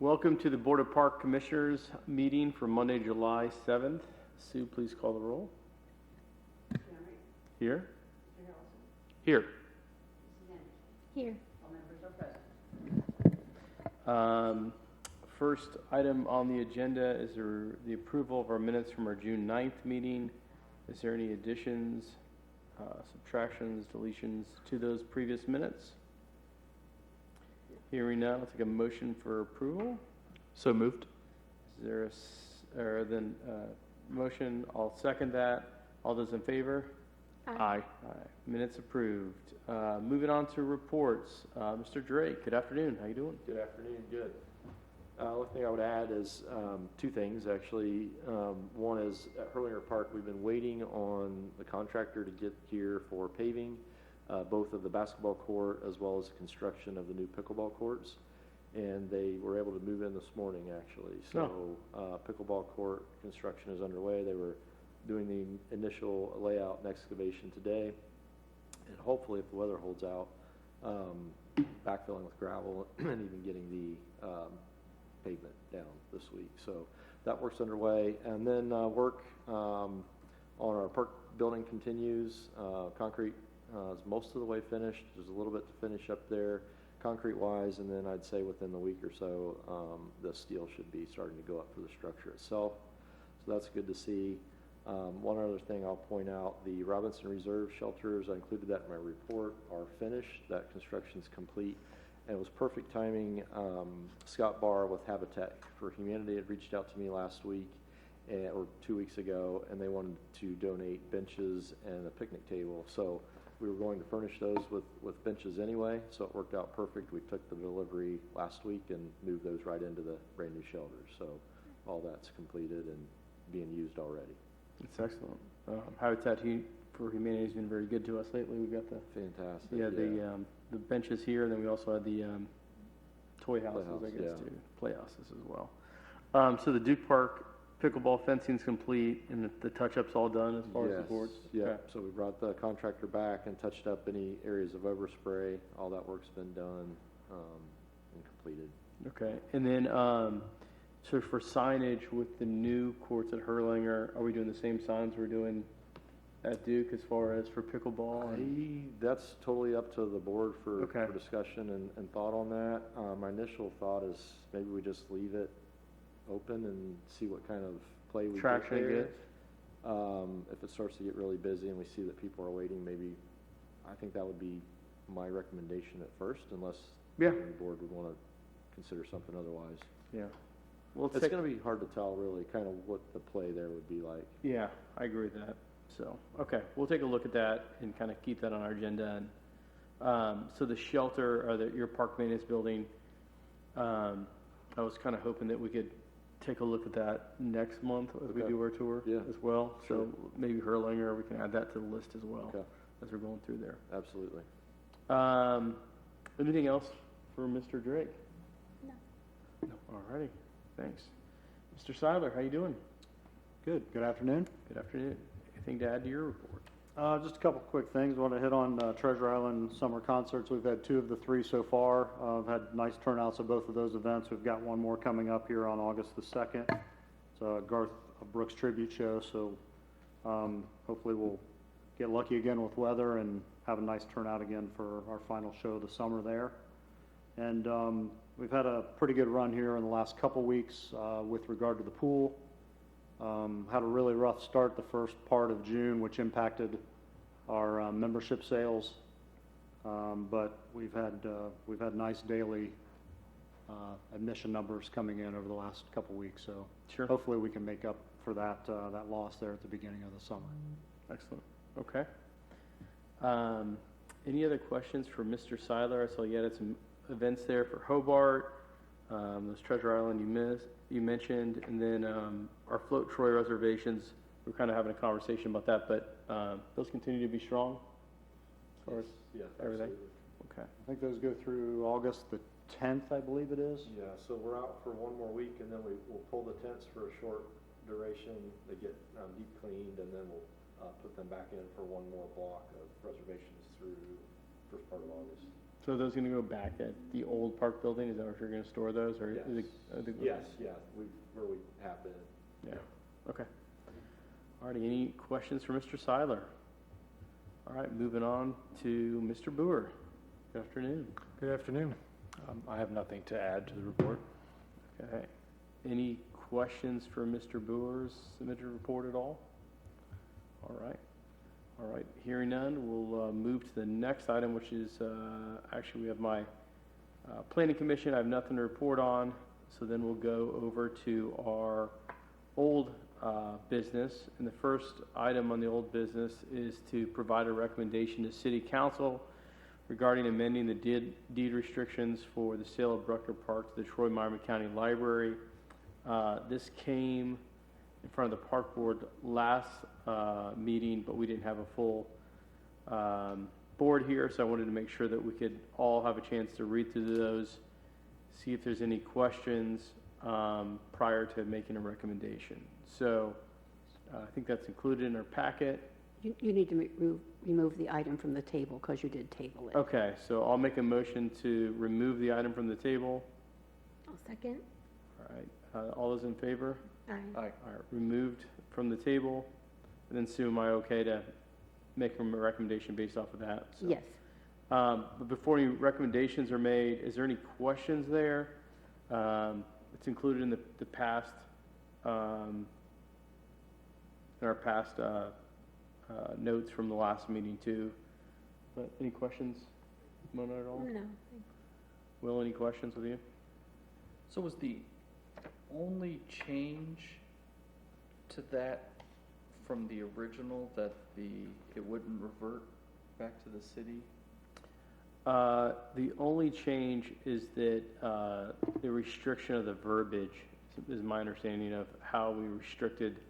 Welcome to the Board of Park Commissioners meeting for Monday, July 7th. Sue, please call the roll. Emerick. Here? Mr. Harrelson. Here. Mrs. Anderson. Here. All members are present. First item on the agenda is the approval of our minutes from our June 9th meeting. Is there any additions, subtractions, deletions to those previous minutes? Hearing none, I'll take a motion for approval. So moved. Is there motion? I'll second that. All those in favor? Aye. Aye. Minutes approved. Moving on to reports. Mr. Drake, good afternoon. How you doing? Good afternoon, good. Only thing I would add is two things, actually. One is at Harrelson Park, we've been waiting on the contractor to get here for paving, both of the basketball court as well as the construction of the new pickleball courts. And they were able to move in this morning, actually. So pickleball court construction is underway. They were doing the initial layout and excavation today. And hopefully, if the weather holds out, backfilling with gravel and even getting the pavement down this week. So that work's underway. And then work on our park building continues. Concrete is most of the way finished. There's a little bit to finish up there concrete-wise, and then I'd say within the week or so, the steel should be starting to go up for the structure itself. So that's good to see. One other thing I'll point out, the Robinson Reserve shelters, I included that in my report, are finished. That construction's complete. And it was perfect timing. Scott Barr with Habitat for Humanity had reached out to me last week or 2 weeks ago, and they wanted to donate benches and a picnic table. So we were going to furnish those with benches anyway, so it worked out perfect. We took the delivery last week and moved those right into the brand new shelters. So all that's completed and being used already. It's excellent. Habitat for Humanity has been very good to us lately. We've got the fantastic. The benches here, and then we also had the toy houses, I guess, yeah. too. Playhouses as well. So the Duke Park pickleball fencing's complete, and the touch-up's all done as far as the courts? Yeah, Okay. so we brought the contractor back and touched up any areas of overspray. All that work's been done and completed. Okay, and then so for signage with the new courts at Hurlinger, are we doing the same signs we're doing at Duke as far as for pickleball? That's totally up to the board for Okay. discussion and thought on that. My initial thought is maybe we just leave it open and see what kind of play we Traction get there. gets? If it starts to get really busy and we see that people are waiting, maybe I think that would be my recommendation at first, unless Yeah. the board would want to consider something otherwise. Yeah. Well, It's going to be hard to tell really kind of what the play there would be like. Yeah, I agree with that. So, okay, we'll take a look at that and kind of keep that on our agenda. And so the shelter, or your park maintenance building, I was kind of hoping that we could take a look at that next month as we do our tour as well. Sure. So maybe Hurlinger, we can add that to the list as well as we're going through there. Absolutely. Anything else for Mr. Drake? No. All righty, thanks. Mr. Siler, how you doing? Good. Good afternoon. Good afternoon. Anything to add to your report? Just a couple quick things. I want to hit on Treasure Island summer concerts. We've had 2 of the 3 so far. I've had nice turnouts at both of those events. We've got one more coming up here on August the 2nd. It's a Garth Brooks tribute show, so hopefully we'll get lucky again with weather and have a nice turnout again for our final show of the summer there. And we've had a pretty good run here in the last couple weeks with regard to the pool. Had a really rough start the first part of June, which impacted our membership sales. But we've had nice daily admission numbers coming in over the last couple weeks. So hopefully we can make up for that loss there at the beginning of the summer. Excellent. Okay. Any other questions for Mr. Siler? I saw you had some events there for Hobart. Those Treasure Island you mentioned, and then our Float Troy reservations. We're kind of having a conversation about that, but those continue to be strong as far as everything. Absolutely. Okay. I think those go through August the 10th, I believe it is. Yeah, so we're out for one more week, and then we'll pull the tents for a short duration. They get deep cleaned, and then we'll put them back in for one more block of reservations through first part of August. So are those gonna go back at the old park building? Is that where you're gonna store those, or is it? Yes, yeah, where we have been. Yeah, okay. Alrighty, any questions for Mr. Siler? All right, moving on to Mr. Booher. Good afternoon. Good afternoon. I have nothing to add to the report. Okay. Any questions for Mr. Booher's submitted report at all? All right. All right, hearing none, we'll move to the next item, which is, actually, we have my planning commission. I have nothing to report on. So then we'll go over to our old business. And the first item on the old business is to provide a recommendation to City Council regarding amending the deed restrictions for the sale of Brukner Park to the Troy-Miami County Library. This came in front of the Park Board last meeting, but we didn't have a full board here, so I wanted to make sure that we could all have a chance to read through those, see if there's any questions prior to making a recommendation. So I think that's included in our packet. You need to remove the item from the table because you did table it. Okay, so I'll make a motion to remove the item from the table. I'll second. All right, all those in favor? Aye. Aye. All right, removed from the table. And then Sue, am I okay to make a recommendation based off of that? So, Yes. but before any recommendations are made, is there any questions there? It's included in the past, in our past notes from the last meeting too. But any questions, Mona, at all? No. Will, any questions with you? So was the only change to that from the original that it wouldn't revert back to the city? The only change is that the restriction of the verbiage is my understanding of how we restricted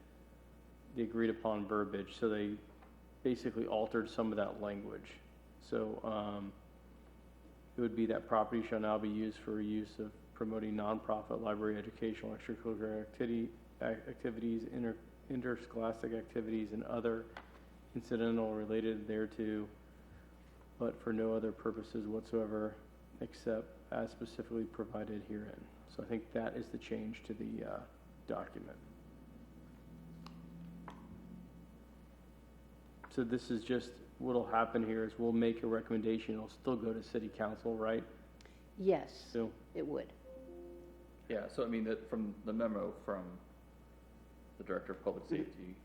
the agreed upon verbiage. So they basically altered some of that language. So it would be that property shall now be used for use of promoting nonprofit library educational extracurricular activities, interscholastic activities, and other incidental related thereto, but for no other purposes whatsoever except as specifically provided herein. So I think that is the change to the document. So this is just, what'll happen here is we'll make a recommendation. It'll still go to City Council, right? Yes, So, it would. Yeah, so I mean, that from the memo from the Director of Public Safety,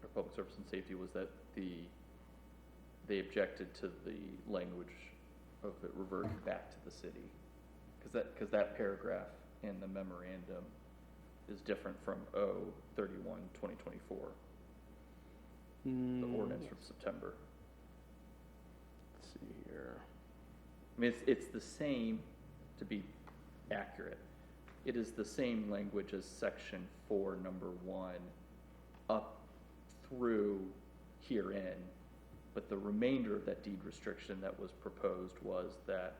or Public Service and Safety, was that they objected to the language of it reverting back to the city. Because that paragraph in the memorandum is different from 0/31/2024, the ordinance from September. let's see here. I mean, it's the same, to be accurate, it is the same language as section 4, number 1, up through herein, but the remainder of that deed restriction that was proposed was that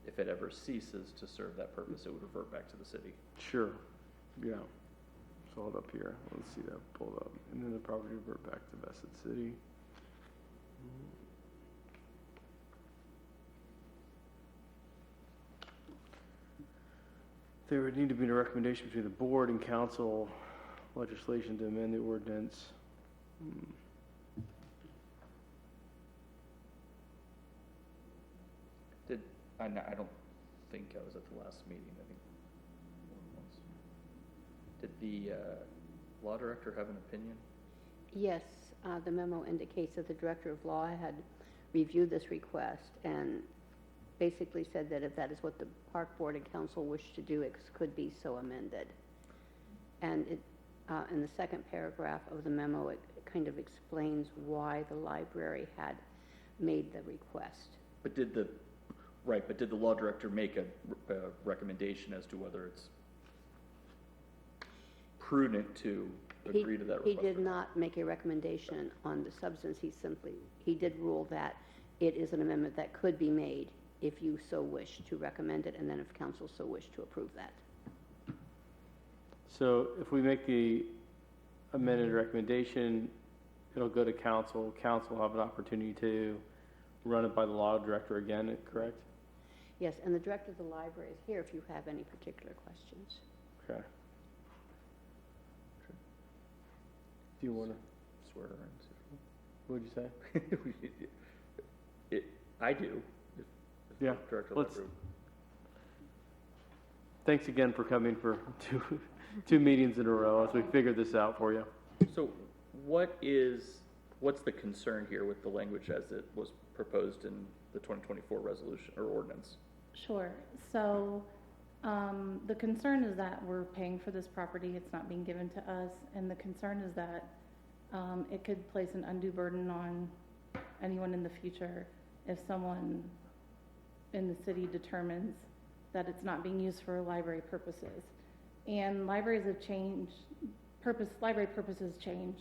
if it ever ceases to serve that purpose, it would revert back to the city. Sure, yeah. So hold up here, let's see that pulled up. And then the property revert back to vested city. There would need to be a recommendation between the board and council legislation to amend the ordinance. I don't think I was at the last meeting, I think one was. Did the law director have an opinion? Yes, the memo indicates that the Director of Law had reviewed this request and basically said that if that is what the Park Board and Council wish to do, it could be so amended. And it, in the second paragraph of the memo, it kind of explains why the library had made the request. But did the law director make a recommendation as to whether it's prudent to agree to that request? He did not make a recommendation on the substance. He did rule that it is an amendment that could be made if you so wish to recommend it, and then if council so wish to approve that. So if we make the amended recommendation, it'll go to council. Council will have an opportunity to run it by the law director again, correct? Yes, and the director of the library is here if you have any particular questions. Okay. Do you want to, Swear and what'd you say? I do. if Yeah, Director let's- Lebrun. Thanks again for coming for two meetings in a row as we figured this out for you. So what's the concern here with the language as it was proposed in the 2024 resolution or ordinance? Sure. So, the concern is that we're paying for this property, it's not being given to us, and the concern is that, it could place an undue burden on anyone in the future if someone in the city determines that it's not being used for library purposes. And libraries have changed, library purposes change,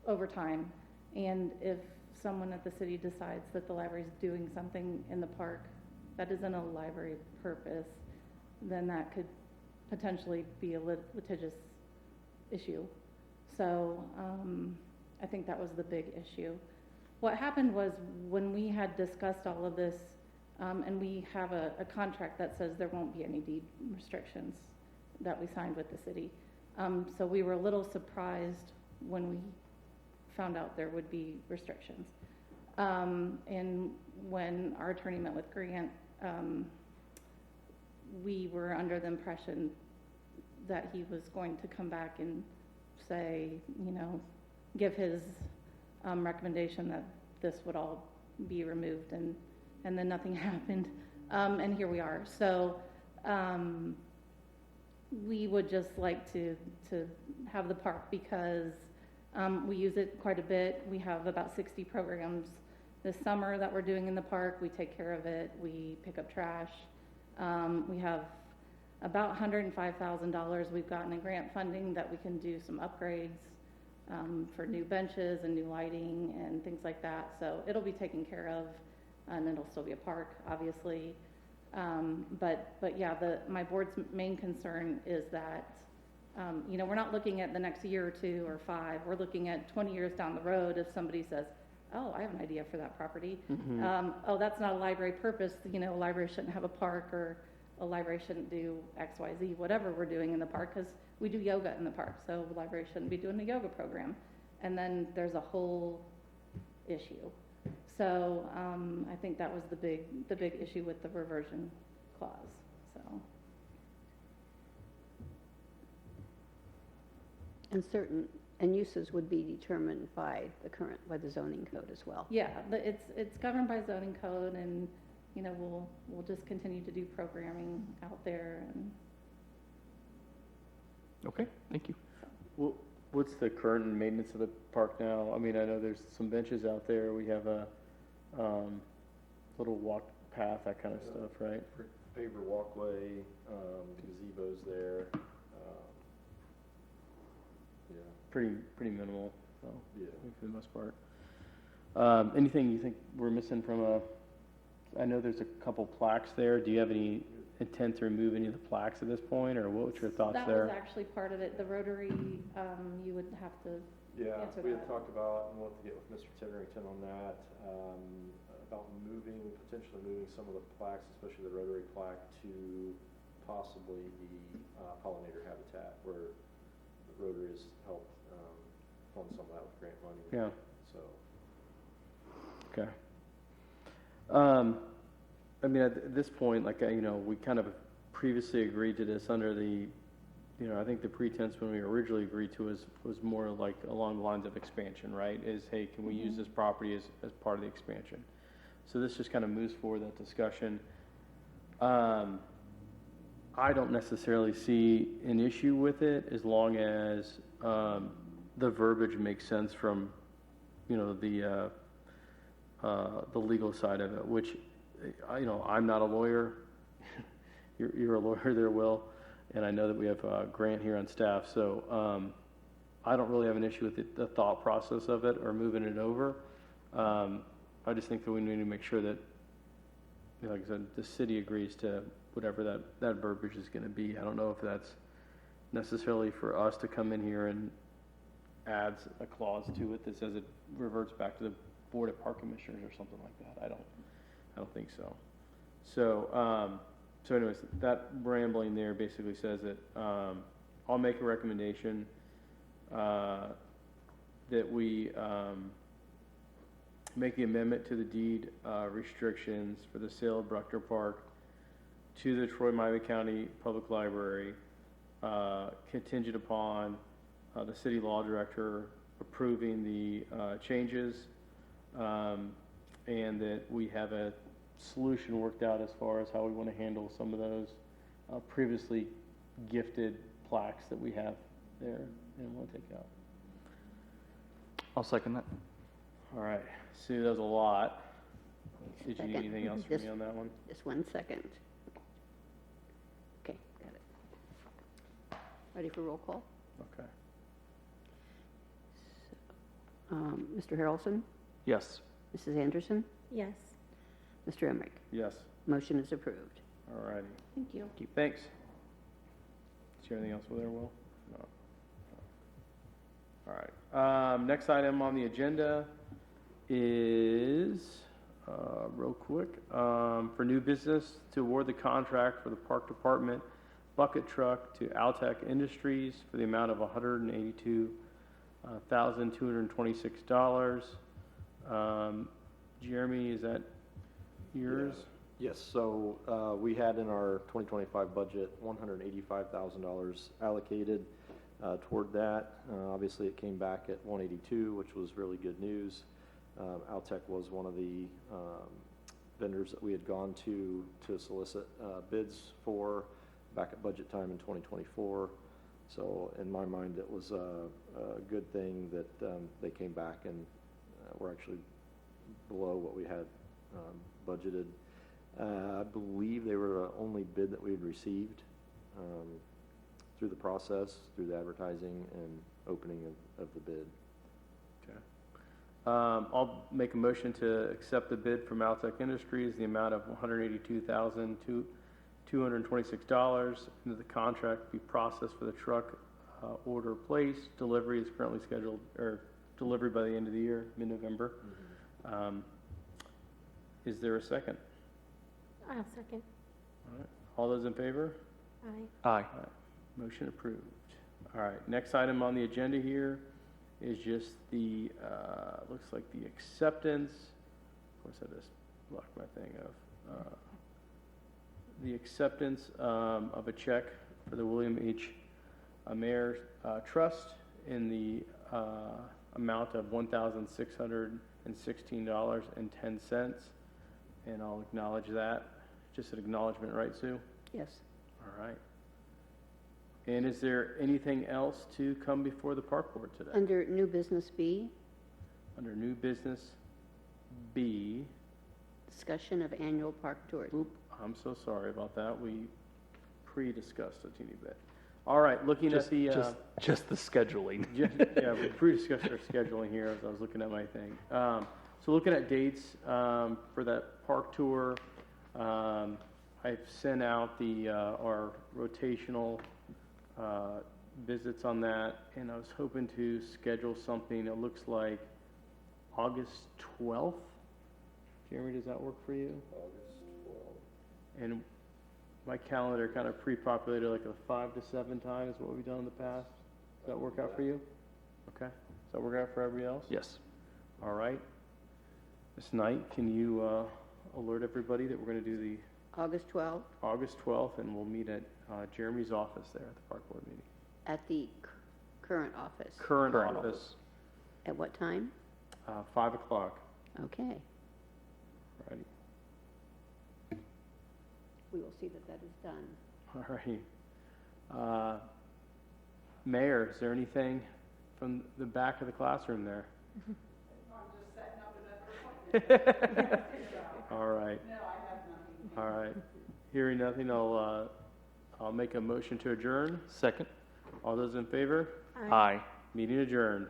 over time. And if someone at the city decides that the library is doing something in the park that isn't a library purpose, then that could potentially be a litigious issue. So I think that was the big issue. What happened was when we had discussed all of this, and we have a contract that says there won't be any deed restrictions that we signed with the city. So we were a little surprised when we found out there would be restrictions. And when our attorney met with Grant, we were under the impression that he was going to come back and say, give his recommendation that this would all be removed, and then nothing happened. And here we are. So we would just like to have the park because we use it quite a bit. We have about 60 programs this summer that we're doing in the park. We take care of it. We pick up trash. We have about $105,000 we've gotten in grant funding that we can do some upgrades for new benches and new lighting and things like that. So it'll be taken care of, and it'll still be a park, obviously. But yeah, my board's main concern is that, we're not looking at the next year or 2 or 5. We're looking at 20 years down the road if somebody says, oh, I have an idea for that property. Oh, that's not a library purpose. A library shouldn't have a park, or a library shouldn't do X, Y, Z, whatever we're doing in the park, because we do yoga in the park, so the library shouldn't be doing a yoga program. And then there's a whole issue. So I think that was the big issue with the reversion clause. So. And uses would be determined by the zoning code as well. Yeah, it's governed by zoning code, and we'll just continue to do programming out there. And Okay, thank you. What's the current maintenance of the park now? I mean, I know there's some benches out there. We have a little walk path, that kind of stuff, right? Paver walkway, gazebo's there. Yeah. Pretty minimal, so, Yeah. I think for the most part. Anything you think we're missing from I know there's a couple plaques there. Do you have any intent to remove any of the plaques at this point, or what's your thoughts there? That was actually part of it. The Rotary, you would have to Yeah, answer we had that. talked about, and we'll have to get with Mr. Titterington on that, about potentially moving some of the plaques, especially the Rotary plaque, to possibly the pollinator habitat, where the Rotary has helped fund some of that with grant money. Yeah. So. Okay. I mean, at this point, we kind of previously agreed to this under the, I think the pretense when we originally agreed to was more like along the lines of expansion, right? Hey, can we use this property as part of the expansion? So this just kind of moves forward that discussion. I don't necessarily see an issue with it as long as the verbiage makes sense from, the legal side of it, which, I'm not a lawyer. You're a lawyer there, Will, and I know that we have Grant here on staff, so I don't really have an issue with the thought process of it or moving it over. I just think that we need to make sure that, like I said, the city agrees to whatever that verbiage is going to be. I don't know if that's necessarily for us to come in here and add a clause to it that says it reverts back to the Board of Park Commissioners or something like that. I don't think so. So anyways, that rambling there basically says that, I'll make a recommendation, that we, make the amendment to the deed, restrictions for the sale of Brukner Park to the Troy-Miami County Public Library, contingent upon, the city law director approving the, changes, and that we have a solution worked out as far as how we want to handle some of those previously gifted plaques that we have there and want to take out. I'll second that. All right, Sue, that was a lot. Did you need Second. anything else from me on that one? Just 1 second. Okay, got it. Ready for roll call? Okay. Mr. Harrelson? Yes. Mrs. Anderson? Yes. Mr. Emerick? Yes, Motion is approved. all righty. Thank you. Thanks. Is there anything else over there, Will? No. All right. Next item on the agenda is, real quick, for new business to award the contract for the Park Department bucket truck to Altec Industries for the amount of $182,226. Jeremy, is that yours? Yes, so we had in our 2025 budget $185,000 allocated toward that. Obviously, it came back at 182, which was really good news. Altec was one of the vendors that we had gone to solicit bids for back at budget time in 2024. So in my mind, it was a good thing that they came back and were actually below what we had budgeted. I believe they were the only bid that we had received through the process, through the advertising and opening of the bid. Okay. I'll make a motion to accept the bid from Altec Industries, the amount of $182,226, and the contract be processed for the truck order placed. Delivery is currently scheduled, or delivery by the end of the year, mid-November. Is there a second? I'll second. All right. All those in favor? Aye. Aye. Motion approved. All right, next item on the agenda here is just the, looks like the acceptance. Of course, I just blocked my thing of, the acceptance of a check for the William H. Mayer Trust in the amount of $1,616.10. And I'll acknowledge that. Just an acknowledgement, right, Sue? Yes. All right. And is there anything else to come before the park board today? Under new business B, Under new business B, discussion of annual park tours. oop, I'm so sorry about that. We pre-discussed a teeny bit. All right, looking at the, Just the scheduling. yeah, we pre-discussed our scheduling here as I was looking at my thing. So looking at dates for that park tour, I've sent out the our rotational visits on that, and I was hoping to schedule something. It looks like August 12th. Jeremy, does that work for you? August 12th. And my calendar kind of pre-populated like a 5 to 7 time is what we've done in the past. Does that work out for you? Okay. Does that work out for everybody else? Yes. All right. This night, can you alert everybody that we're going to do the August 12th August 12th, and we'll meet at Jeremy's office there at the park board meeting. at the current office. Current Current office, At what time? 5 o'clock. Okay. Righty. We will see that that is done. All right. Mayor, is there anything from the back of the classroom there? All right. All right. Hearing nothing, I'll make a motion to adjourn. Second? All those in favor? Aye. Meeting adjourned.